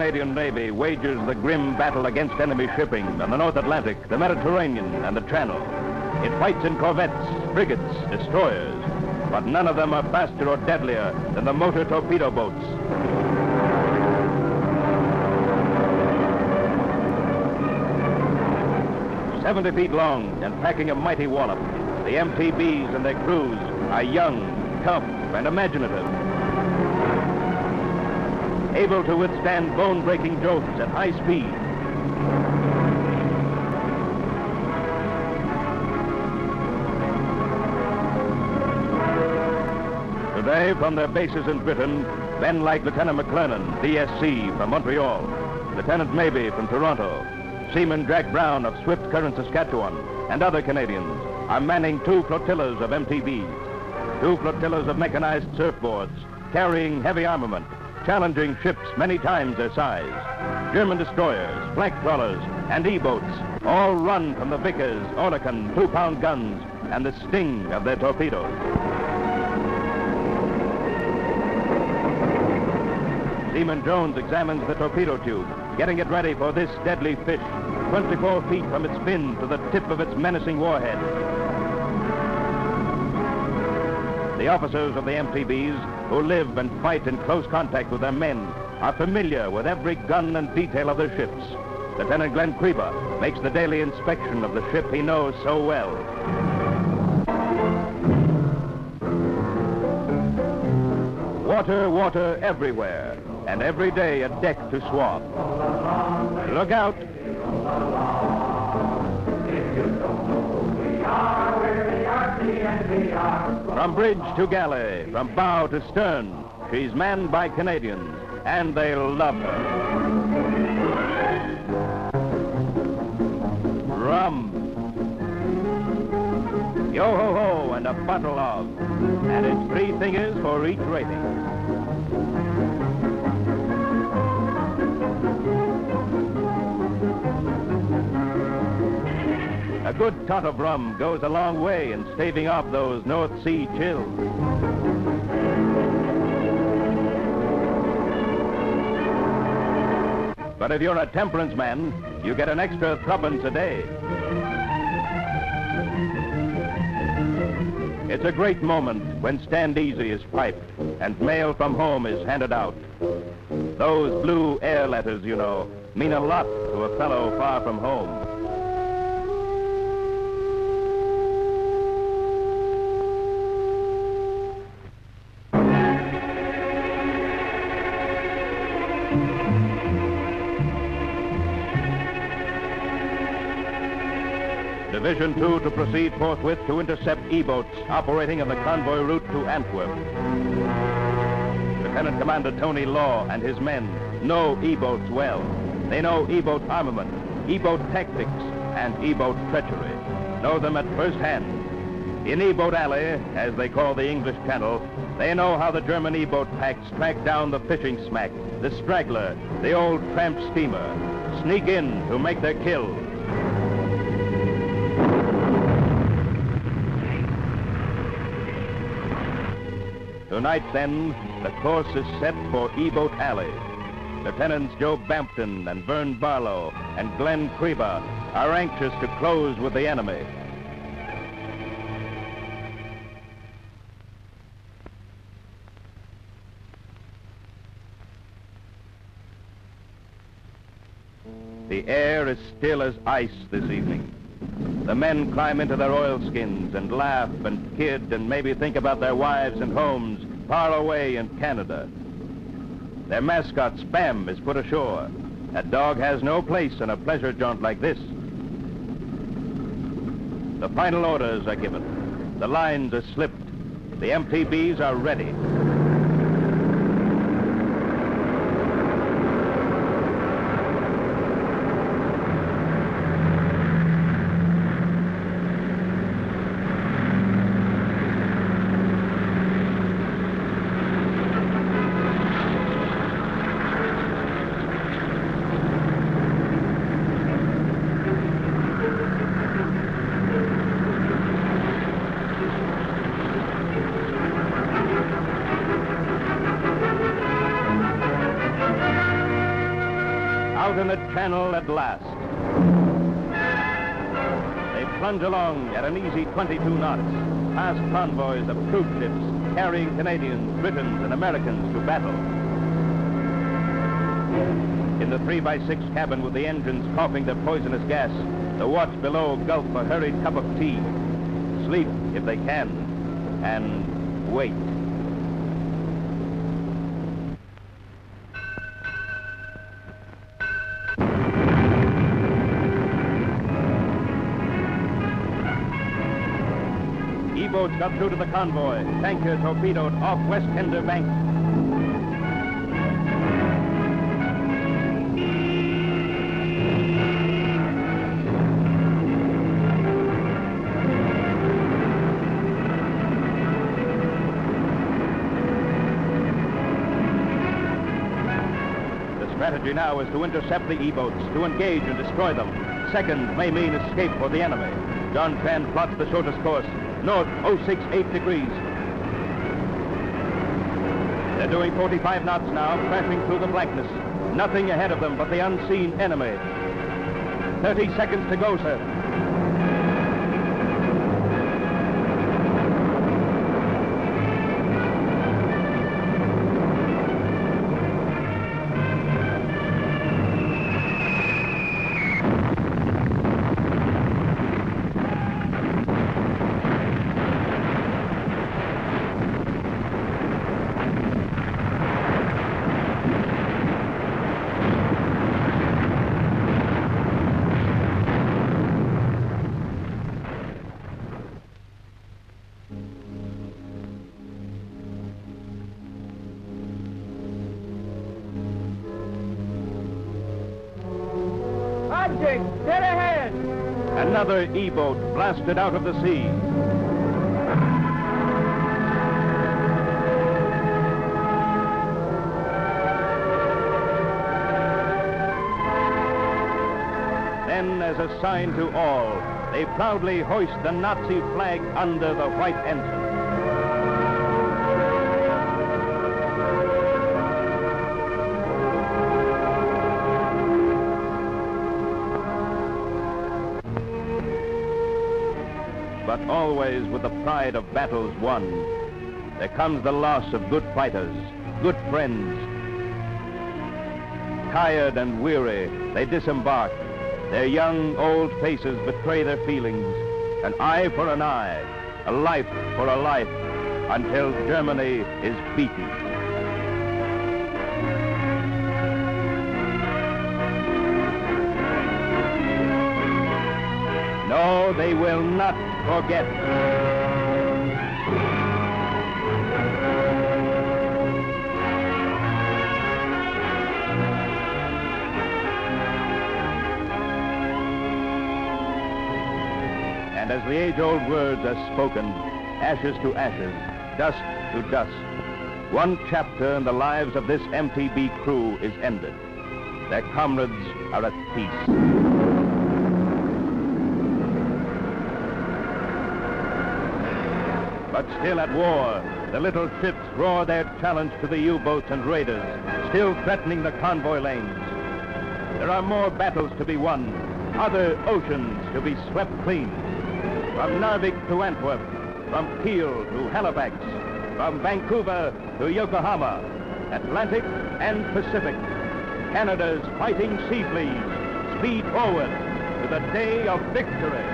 Canadian Navy wages the grim battle against enemy shipping in the North Atlantic, the Mediterranean, and the Channel. It fights in corvettes, frigates, destroyers, but none of them are faster or deadlier than the motor torpedo boats. "70 feet long and packing a mighty wallop, the MTBs and their crews are young, tough, and imaginative, able to withstand bone-breaking jolts at high speed. Today, from their bases in Britain, men like Lieutenant McClernand, DSC, from Montreal, Lieutenant Mabey from Toronto, Seaman Jack Brown of Swift Current, Saskatchewan, and other Canadians are manning 2 flotillas of MTBs, 2 flotillas of mechanized surfboards, carrying heavy armament, challenging ships many times their size. German destroyers, flank trawlers, and E-boats all run from the Vickers, Oerlikon 2-pound guns and the sting of their torpedoes. Seaman Jones examines the torpedo tube, getting it ready for this deadly fish, 24 feet from its fin to the tip of its menacing warhead. The officers of the MTBs, who live and fight in close contact with their men, are familiar with every gun and detail of their ships. Lieutenant Glenn Kreba makes the daily inspection of the ship he knows so well. Water, water everywhere, and every day a deck to swab. Look out! From bridge to galley, from bow to stern, she's manned by Canadians, and they'll love her. Rum. Yo-ho-ho and a bottle of, and it's 3 fingers for each rating. A good tot of rum goes a long way in staving off those North Sea chills. But if you're a temperance man, you get an extra 3 a day. It's a great moment when Stand Easy is piped and mail from home is handed out. Those blue air letters, you know, mean a lot to a fellow far from home. Division 2 to proceed forthwith to intercept E-boats operating on the convoy route to Antwerp. Lieutenant Commander Tony Law and his men know E-boats well. They know E-boat armament, E-boat tactics, and E-boat treachery. Know them at first hand. In E-boat Alley, as they call the English Channel, they know how the German E-boat packs track down the fishing smack, the straggler, the old tramp steamer, sneak in to make their kill. Tonight, then, the course is set for E-boat Alley. Lieutenants Joe Bampton and Vern Barlow and Glenn Kreba are anxious to close with the enemy. The air is still as ice this evening. The men climb into their oilskins and laugh and kid and maybe think about their wives and homes far away in Canada. Their mascot, Spam, is put ashore. That dog has no place in a pleasure jaunt like this. The final orders are given. The lines are slipped. The MTBs are ready. Channel at last. They plunge along at an easy 22 knots, past convoys of troop ships carrying Canadians, Britons, and Americans to battle. In the 3x6 cabin with the engines coughing their poisonous gas, the watch below gulp a hurried cup of tea, sleep if they can, and wait. E-boats got through to the convoy. Tanker torpedoed off West Tender Bank. The strategy now is to intercept the E-boats, to engage and destroy them. Second may mean escape for the enemy. John Tran plots the shortest course. North 068 degrees. They're doing 45 knots now, crashing through the blackness. Nothing ahead of them but the unseen enemy. 30 seconds to go, sir. Dead ahead! Another E-boat blasted out of the sea. Then, as a sign to all, they proudly hoist the Nazi flag under the white ensign. But always with the pride of battles won, there comes the loss of good fighters, good friends. Tired and weary, they disembark. Their young, old faces betray their feelings. An eye for an eye, a life for a life, until Germany is beaten. No, they will not forget. And as the age-old words are spoken, ashes to ashes, dust to dust, one chapter in the lives of this MTB crew is ended. Their comrades are at peace. But still at war, the little ships roar their challenge to the U-boats and raiders, still threatening the convoy lanes. There are more battles to be won, other oceans to be swept clean. From Narvik to Antwerp, from Kiel to Halifax, from Vancouver to Yokohama, Atlantic and Pacific, Canada's fighting Sea Fleas speed forward to the day of victory.